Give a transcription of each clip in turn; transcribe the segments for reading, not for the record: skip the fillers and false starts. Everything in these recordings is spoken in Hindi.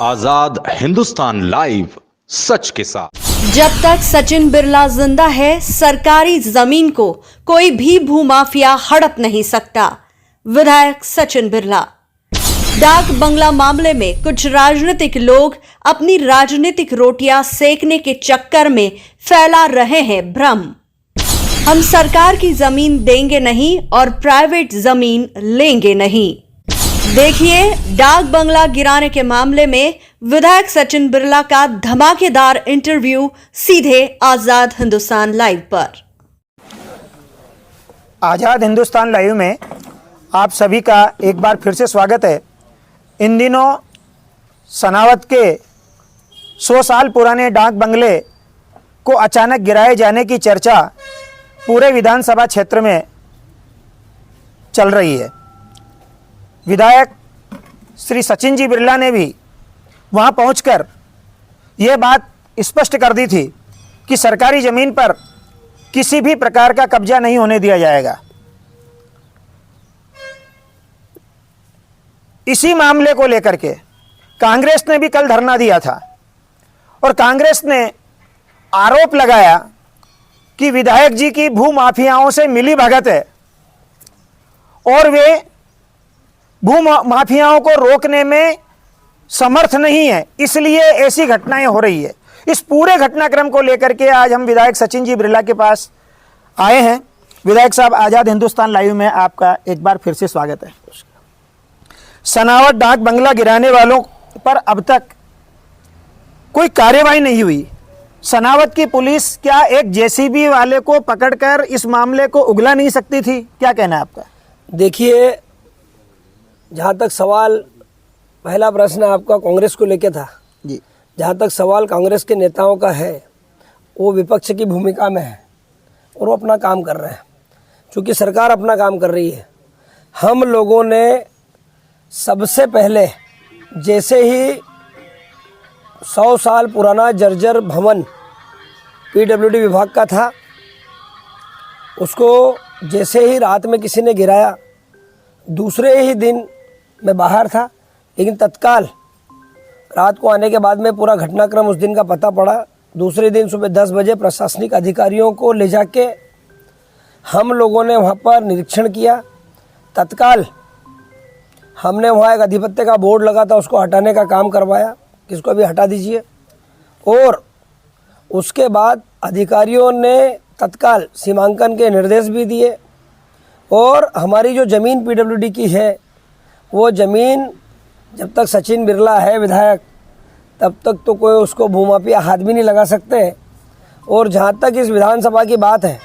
आजाद हिंदुस्तान लाइव, सच के साथ। जब तक सचिन बिरला जिंदा है, सरकारी जमीन को कोई भी भूमाफिया हड़प नहीं सकता। विधायक सचिन बिरला। डाक बंगला मामले में कुछ राजनीतिक लोग अपनी राजनीतिक रोटियां सेकने के चक्कर में फैला रहे हैं भ्रम। हम सरकार की जमीन देंगे नहीं और प्राइवेट जमीन लेंगे नहीं। देखिए, डाक बंगला गिराने के मामले में विधायक सचिन बिरला का धमाकेदार इंटरव्यू सीधे आजाद हिंदुस्तान लाइव पर। आजाद हिंदुस्तान लाइव में आप सभी का एक बार फिर से स्वागत है। इन दिनों सनावत के 100 साल पुराने डाक बंगले को अचानक गिराए जाने की चर्चा पूरे विधानसभा क्षेत्र में चल रही है। विधायक श्री सचिन जी बिरला ने भी वहां पहुंचकर यह बात स्पष्ट कर दी थी कि सरकारी ज़मीन पर किसी भी प्रकार का कब्जा नहीं होने दिया जाएगा। इसी मामले को लेकर के कांग्रेस ने भी कल धरना दिया था और कांग्रेस ने आरोप लगाया कि विधायक जी की भूमाफियाओं से मिली भगत है और वे भूमाफियाओं को रोकने में समर्थ नहीं है, इसलिए ऐसी घटनाएं हो रही है। इस पूरे घटनाक्रम को लेकर के आज हम विधायक सचिन जी बिरला के पास आए हैं। विधायक साहब, आज़ाद हिंदुस्तान लाइव में आपका एक बार फिर से स्वागत है। सनावत डाक बंगला गिराने वालों पर अब तक कोई कार्यवाही नहीं हुई। सनावत की पुलिस क्या एक जेसीबी वाले को पकड़कर इस मामले को उगला नहीं सकती थी? क्या कहना है आपका? देखिए, जहाँ तक सवाल, पहला प्रश्न आपका कांग्रेस को लेके था जी। जहाँ तक सवाल कांग्रेस के नेताओं का है, वो विपक्ष की भूमिका में है और वो अपना काम कर रहे हैं। क्योंकि सरकार अपना काम कर रही है। हम लोगों ने सबसे पहले, जैसे ही 100 साल पुराना जर्जर भवन पीडब्ल्यूडी विभाग का था, उसको जैसे ही रात में किसी ने गिराया, दूसरे ही दिन मैं बाहर था, लेकिन तत्काल रात को आने के बाद में पूरा घटनाक्रम उस दिन का पता पड़ा। दूसरे दिन सुबह 10 बजे प्रशासनिक अधिकारियों को ले जाके हम लोगों ने वहाँ पर निरीक्षण किया। तत्काल हमने वहाँ एक आधिपत्य का बोर्ड लगा था, उसको हटाने का काम करवाया, किसको भी हटा दीजिए। और उसके बाद अधिकारियों ने तत्काल सीमांकन के निर्देश भी दिए और हमारी जो ज़मीन पीडब्ल्यूडी की है, वो ज़मीन जब तक सचिन बिरला है विधायक, तब तक तो कोई उसको भूमाफिया हाथ भी नहीं लगा सकते। और जहाँ तक इस विधानसभा की बात है,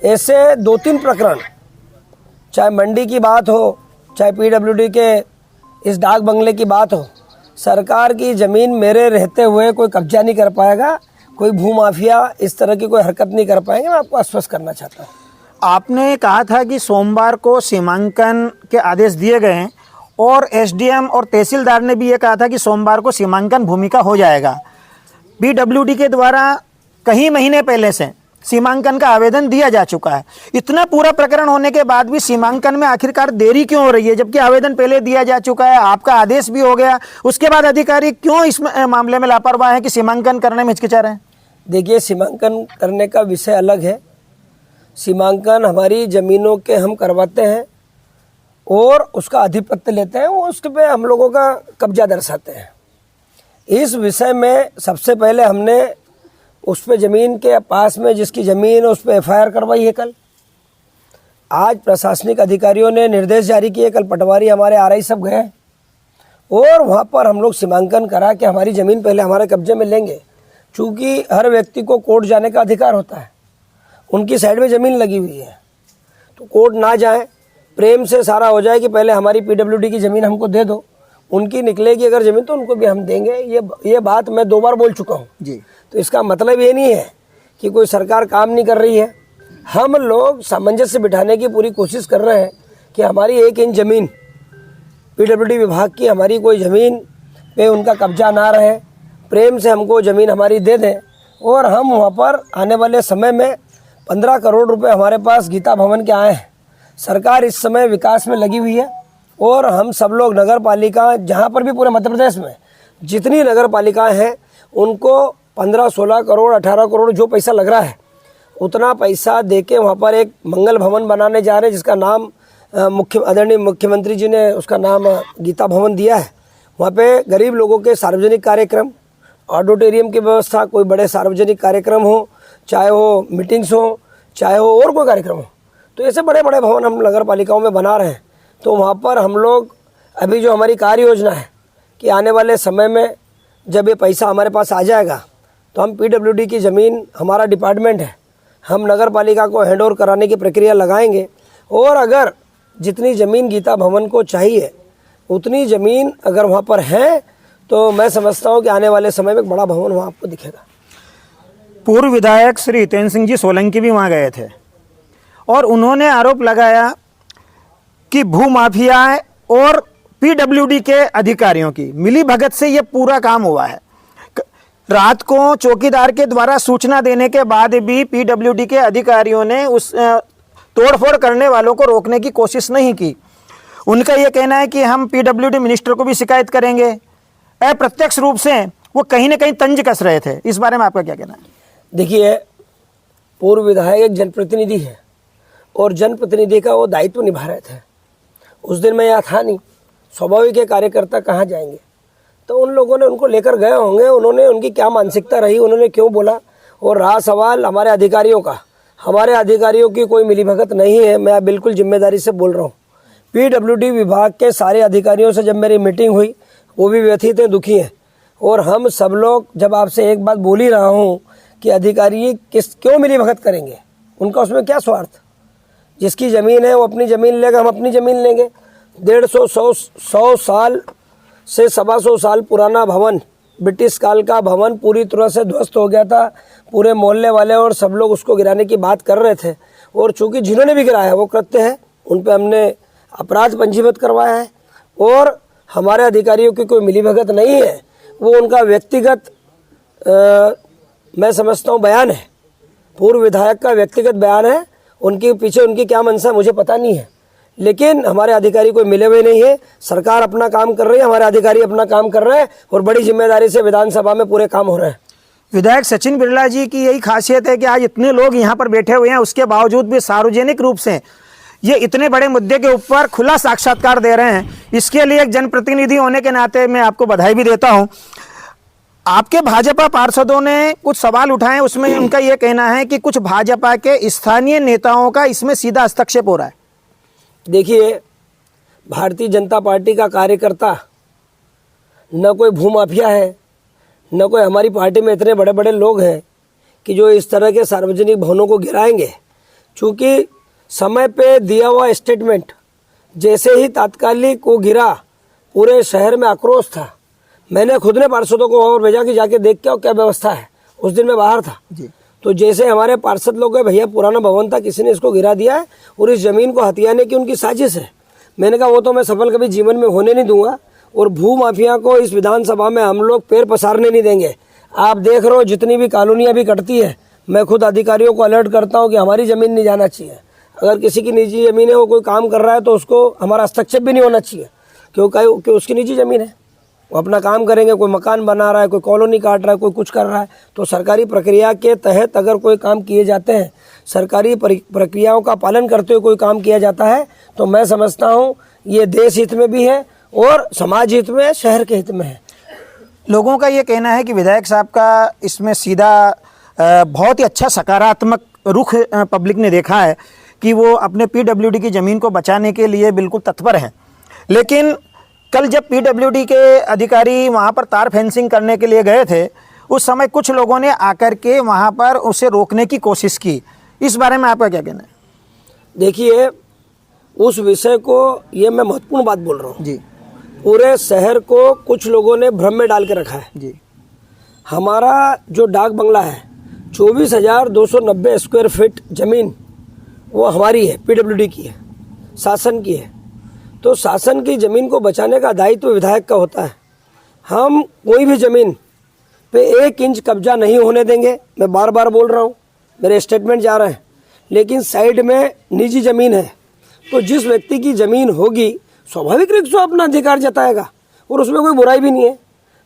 ऐसे 2-3 प्रकरण, चाहे मंडी की बात हो, चाहे पीडब्ल्यूडी के इस डाक बंगले की बात हो, सरकार की ज़मीन मेरे रहते हुए कोई कब्जा नहीं कर पाएगा, कोई भूमाफिया इस तरह की कोई हरकत नहीं कर पाएंगे। मैं आपको आश्वस्त करना चाहता हूँ। आपने कहा था कि सोमवार को सीमांकन के आदेश दिए गए हैं और एसडीएम और तहसीलदार ने भी ये कहा था कि सोमवार को सीमांकन भूमि का हो जाएगा। पीडब्ल्यूडी के द्वारा कई महीने पहले से सीमांकन का आवेदन दिया जा चुका है। इतना पूरा प्रकरण होने के बाद भी सीमांकन में आखिरकार देरी क्यों हो रही है, जबकि आवेदन पहले दिया जा चुका है, आपका आदेश भी हो गया, उसके बाद अधिकारी क्यों इस मामले में लापरवाह है कि सीमांकन करने में हिचकिचा रहे हैं? देखिए, सीमांकन करने का विषय अलग है। सीमांकन हमारी ज़मीनों के हम करवाते हैं और उसका अधिपत्य लेते हैं, उस पे हम लोगों का कब्जा दर्शाते हैं। इस विषय में सबसे पहले हमने उस पे ज़मीन के पास में जिसकी ज़मीन है उस पर एफआईआर करवाई है। कल आज प्रशासनिक अधिकारियों ने निर्देश जारी किए। कल पटवारी हमारे आरआई सब गए और वहाँ पर हम लोग सीमांकन करा के हमारी ज़मीन पहले हमारे कब्जे में लेंगे। चूँकि हर व्यक्ति को कोर्ट जाने का अधिकार होता है, उनकी साइड में ज़मीन लगी हुई है, तो कोर्ट ना जाए, प्रेम से सारा हो जाए कि पहले हमारी पीडब्ल्यूडी की ज़मीन हमको दे दो, उनकी निकलेगी अगर ज़मीन तो उनको भी हम देंगे। ये बात मैं 2 बार बोल चुका हूँ जी। तो इसका मतलब ये नहीं है कि कोई सरकार काम नहीं कर रही है। हम लोग सामंजस्य बिठाने की पूरी कोशिश कर रहे हैं कि हमारी 1 इंच ज़मीन पीडब्ल्यूडी विभाग की, हमारी कोई ज़मीन पे उनका कब्जा ना रहे, प्रेम से हमको ज़मीन हमारी दे दें। और हम वहाँ पर आने वाले समय में 15 करोड़ रुपए हमारे पास गीता भवन के आए हैं। सरकार इस समय विकास में लगी हुई है और हम सब लोग नगर पालिका, जहाँ पर भी पूरे मध्य प्रदेश में जितनी नगर पालिकाएँ हैं उनको 15-16 करोड़ 18 करोड़ जो पैसा लग रहा है उतना पैसा देके वहाँ पर एक मंगल भवन बनाने जा रहे हैं, जिसका नाम आदरणीय मुख्यमंत्री जी ने उसका नाम गीता भवन दिया है। वहाँ पे गरीब लोगों के सार्वजनिक कार्यक्रम, ऑडिटोरियम की व्यवस्था, कोई बड़े सार्वजनिक कार्यक्रम हो, चाहे वो मीटिंग्स हो, चाहे वो और कोई कार्यक्रम हो, तो ऐसे बड़े बड़े भवन हम नगर पालिकाओं में बना रहे हैं। तो वहाँ पर हम लोग अभी जो हमारी कार्य योजना है कि आने वाले समय में जब ये पैसा हमारे पास आ जाएगा तो हम PWD की ज़मीन, हमारा डिपार्टमेंट है, हम नगर पालिका को हैंड ओवर कराने की प्रक्रिया लगाएंगे। और अगर जितनी ज़मीन गीता भवन को चाहिए उतनी ज़मीन अगर वहाँ पर है तो मैं समझता हूँ कि आने वाले समय में एक बड़ा भवन वहाँ आपको दिखेगा। पूर्व विधायक श्री हितेंद्र सिंह जी सोलंकी भी वहाँ गए थे और उन्होंने आरोप लगाया कि भूमाफिया और PWD के अधिकारियों की मिलीभगत से ये पूरा काम हुआ है। रात को चौकीदार के द्वारा सूचना देने के बाद भी PWD के अधिकारियों ने उस तोड़फोड़ करने वालों को रोकने की कोशिश नहीं की। उनका ये कहना है कि हम PWD मिनिस्टर को भी शिकायत करेंगे। अप्रत्यक्ष रूप से वो कहीं ना कहीं तंज कस रहे थे। इस बारे में आपका क्या कहना है? देखिए, पूर्व विधायक एक जनप्रतिनिधि है और जनप्रतिनिधि का वो दायित्व निभा रहे थे। उस दिन मैं यहाँ था नहीं, स्वाभाविक है कार्यकर्ता कहाँ जाएंगे, तो उन लोगों ने उनको लेकर गए होंगे, उन्होंने उनकी क्या मानसिकता रही, उन्होंने क्यों बोला। और रहा सवाल हमारे अधिकारियों का, हमारे अधिकारियों की कोई मिलीभगत नहीं है, मैं बिल्कुल जिम्मेदारी से बोल रहा हूँ। PWD विभाग के सारे अधिकारियों से जब मेरी मीटिंग हुई वो भी व्यथित हैं, दुखी हैं। और हम सब लोग, जब आपसे एक बात बोल ही रहा हूँ कि अधिकारी क्यों मिलीभगत करेंगे, उनका उसमें क्या स्वार्थ। जिसकी ज़मीन है वो अपनी ज़मीन लेगा, हम अपनी ज़मीन लेंगे। 150-100 साल से 125 साल पुराना भवन, ब्रिटिश काल का भवन पूरी तरह से ध्वस्त हो गया था। पूरे मोहल्ले वाले और सब लोग उसको गिराने की बात कर रहे थे। और चूंकि जिन्होंने भी गिराया वो कृत्य है, उन पे हमने अपराध पंजीबद्ध करवाया है। और हमारे अधिकारियों की कोई मिलीभगत नहीं है, वो उनका व्यक्तिगत मैं समझता हूँ बयान है, पूर्व विधायक का व्यक्तिगत बयान है। उनके पीछे उनकी क्या मंशा मुझे पता नहीं है, लेकिन हमारे अधिकारी कोई मिले हुए नहीं है। सरकार अपना काम कर रही है, हमारे अधिकारी अपना काम कर रहे हैं और बड़ी जिम्मेदारी से विधानसभा में पूरे काम हो रहे हैं। विधायक सचिन बिरला जी की यही खासियत है कि आज इतने लोग यहाँ पर बैठे हुए हैं, उसके बावजूद भी सार्वजनिक रूप से ये इतने बड़े मुद्दे के ऊपर खुला साक्षात्कार दे रहे हैं। इसके लिए एक जनप्रतिनिधि होने के नाते मैं आपको बधाई भी देता हूँ। आपके भाजपा पार्षदों ने कुछ सवाल उठाए, उसमें उनका ये कहना है कि कुछ भाजपा के स्थानीय नेताओं का इसमें सीधा हस्तक्षेप हो रहा है। देखिए, भारतीय जनता पार्टी का कार्यकर्ता न कोई भूमाफिया है, न कोई हमारी पार्टी में इतने बड़े बड़े लोग हैं कि जो इस तरह के सार्वजनिक भवनों को गिराएंगे। चूँकि समय पे दिया हुआ स्टेटमेंट जैसे ही तात्कालिक वो गिरा, पूरे शहर में आक्रोश था। मैंने खुद ने पार्षदों को और भेजा कि जाके देख के आओ क्या व्यवस्था है। उस दिन मैं बाहर था जी। तो जैसे हमारे पार्षद लोग गए, भैया पुराना भवन था, किसी ने इसको गिरा दिया है और इस जमीन को हथियाने की उनकी साजिश है। मैंने कहा वो तो मैं सफल कभी जीवन में होने नहीं दूंगा और भू माफिया को इस विधानसभा में हम लोग पैर पसारने नहीं देंगे। आप देख रहे हो जितनी भी कॉलोनियाँ भी कटती है, मैं खुद अधिकारियों को अलर्ट करता हूँ कि हमारी ज़मीन नहीं जाना चाहिए। अगर किसी की निजी ज़मीन है, वो कोई काम कर रहा है, तो उसको हमारा हस्तक्षेप भी नहीं होना चाहिए, क्योंकि उसकी निजी ज़मीन है, वो अपना काम करेंगे। कोई मकान बना रहा है, कोई कॉलोनी काट रहा है, कोई कुछ कर रहा है, तो सरकारी प्रक्रिया के तहत अगर कोई काम किए जाते हैं, सरकारी प्रक्रियाओं का पालन करते हुए कोई काम किया जाता है, तो मैं समझता हूँ ये देश हित में भी है और समाज हित में, शहर के हित में है। लोगों का ये कहना है कि विधायक साहब का इसमें सीधा बहुत ही अच्छा सकारात्मक रुख पब्लिक ने देखा है कि वो अपने PWD की ज़मीन को बचाने के लिए बिल्कुल तत्पर हैं। लेकिन कल जब PWD के अधिकारी वहाँ पर तार फेंसिंग करने के लिए गए थे, उस समय कुछ लोगों ने आकर के वहाँ पर उसे रोकने की कोशिश की। इस बारे में आपका क्या कहना है? देखिए, उस विषय को ये मैं महत्वपूर्ण बात बोल रहा हूँ जी। पूरे शहर को कुछ लोगों ने भ्रम में डाल के रखा है जी। हमारा जो डाक बंगला है, 24,290 स्क्वायर फीट ज़मीन वो हमारी है, PWD की है, शासन की है। तो शासन की ज़मीन को बचाने का दायित्व विधायक का होता है। हम कोई भी ज़मीन पे 1 इंच कब्जा नहीं होने देंगे। मैं बार बार बोल रहा हूँ, मेरे स्टेटमेंट जा रहे हैं। लेकिन साइड में निजी ज़मीन है, तो जिस व्यक्ति की ज़मीन होगी स्वाभाविक रूप से अपना अधिकार जताएगा और उसमें कोई बुराई भी नहीं है।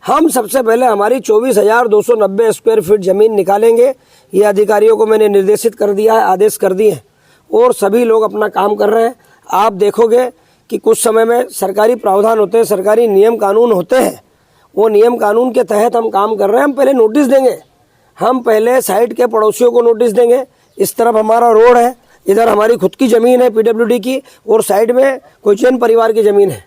हम सबसे पहले हमारी 24,290 स्क्वायर फीट ज़मीन निकालेंगे। ये अधिकारियों को मैंने निर्देशित कर दिया है, आदेश कर दिए हैं और सभी लोग अपना काम कर रहे हैं। आप देखोगे कि कुछ समय में सरकारी प्रावधान होते हैं, सरकारी नियम कानून होते हैं, वो नियम कानून के तहत हम काम कर रहे हैं। हम पहले नोटिस देंगे, हम पहले साइड के पड़ोसियों को नोटिस देंगे। इस तरफ हमारा रोड है, इधर हमारी खुद की ज़मीन है पीडब्ल्यूडी की, और साइड में कोई जैन परिवार की ज़मीन है,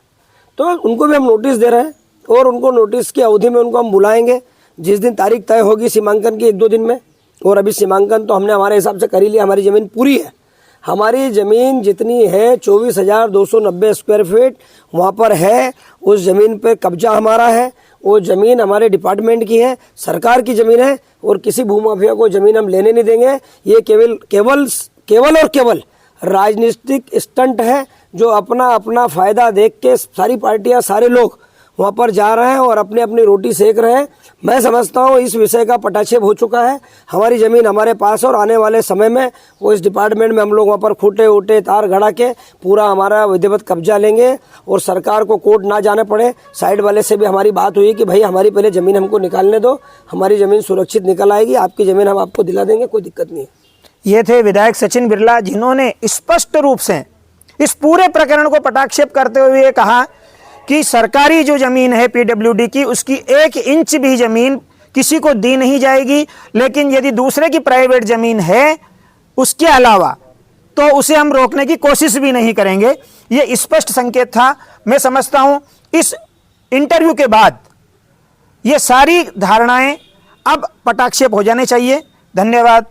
तो उनको भी हम नोटिस दे रहे हैं और उनको नोटिस की अवधि में उनको हम बुलाएंगे। जिस दिन तारीख तय होगी सीमांकन की 1-2 दिन में, और अभी सीमांकन तो हमने हमारे हिसाब से कर ही लिया, हमारी ज़मीन पूरी है। हमारी ज़मीन जितनी है 24,290 स्क्वायर फीट वहाँ पर है, उस ज़मीन पर कब्जा हमारा है। वो ज़मीन हमारे डिपार्टमेंट की है, सरकार की ज़मीन है, और किसी भूमाफिया को ज़मीन हम लेने नहीं देंगे। ये केवल और केवल राजनीतिक स्टंट है, जो अपना अपना फ़ायदा देख के सारी पार्टियां, सारे लोग वहाँ पर जा रहे हैं और अपनी अपनी रोटी सेक रहे हैं। मैं समझता हूँ इस विषय का पटाक्षेप हो चुका है। हमारी ज़मीन हमारे पास, और आने वाले समय में वो इस डिपार्टमेंट में हम लोग वहाँ पर खूंटे ऊटे तार गड़ा के पूरा हमारा विधिवत कब्जा लेंगे, और सरकार को कोर्ट ना जाने पड़े। साइड वाले से भी हमारी बात हुई कि भाई हमारी पहले ज़मीन हमको निकालने दो, हमारी ज़मीन सुरक्षित निकल आएगी, आपकी ज़मीन हम आपको दिला देंगे, कोई दिक्कत नहीं है। ये थे विधायक सचिन बिरला, जिन्होंने स्पष्ट रूप से इस पूरे प्रकरण को पटाक्षेप करते हुए कहा कि सरकारी जो ज़मीन है पीडब्ल्यूडी की, उसकी 1 इंच भी ज़मीन किसी को दी नहीं जाएगी। लेकिन यदि दूसरे की प्राइवेट ज़मीन है उसके अलावा, तो उसे हम रोकने की कोशिश भी नहीं करेंगे। ये स्पष्ट संकेत था। मैं समझता हूं इस इंटरव्यू के बाद ये सारी धारणाएं अब पटाक्षेप हो जाने चाहिए। धन्यवाद।